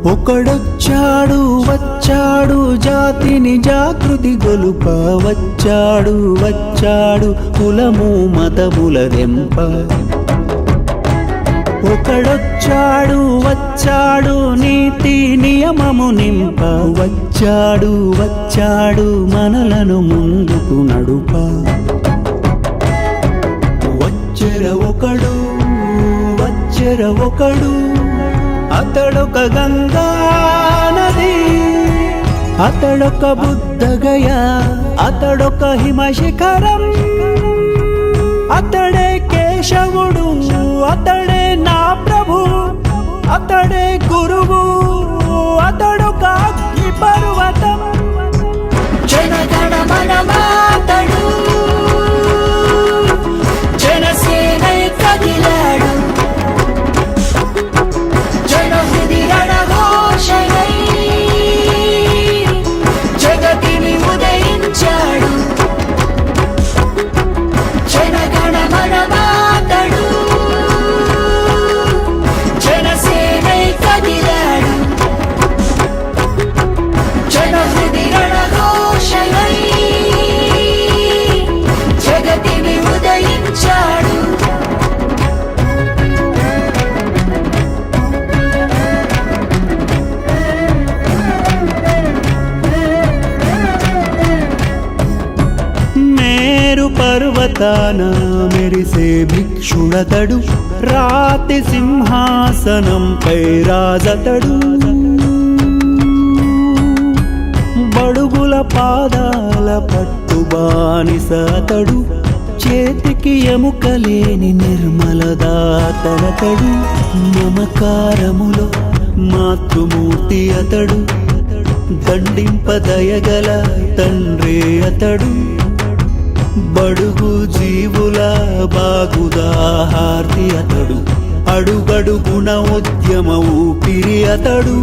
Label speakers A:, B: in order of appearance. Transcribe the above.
A: ఒకడొచ్చాడు వచ్చాడు జాతిని జాగృతి గొలుప వచ్చాడు వచ్చాడు కులము మతముల దెంప ఒకడొచ్చాడు వచ్చాడు నీతి నియమము నింప వచ్చాడు వచ్చాడు మనలను ముందుకు నడుప వచ్చెర ఒకడు అతడొక గంగా నది అతడొక బుద్ధగయ అతడొక హిమశిఖరం అతడే కేశవుడు అతడే నా ప్రభు అతడే గురువు అతడొక అగ్ని పర్వతం
B: జనగణ మనమాతడు జనసేనై కదిలాడు జనహృది రణఘోషణై జగతిని ఉదయించాడు జనగణ మనమాతడు జనసేనై కదిలాడు జనహృది రణఘోషణై జగతిని ఉదయించాడు
A: మేరు పర్వతాన మెరిసే భిక్షుడతడు రాతి సింహాసనంపై రాజతడు బడుగుల పాదాల పట్టు బానిసతడు చేతికి ఎముకలేని నిర్మలదాతనతడు మమకారములో మాతృమూర్తి అతడు దండింపదయగల తండ్రి అతడు బడుగు జీవుల బాగుదాహార్తి అతడు అడుగడుగుణ ఉద్యమ ఊపిరి అతడు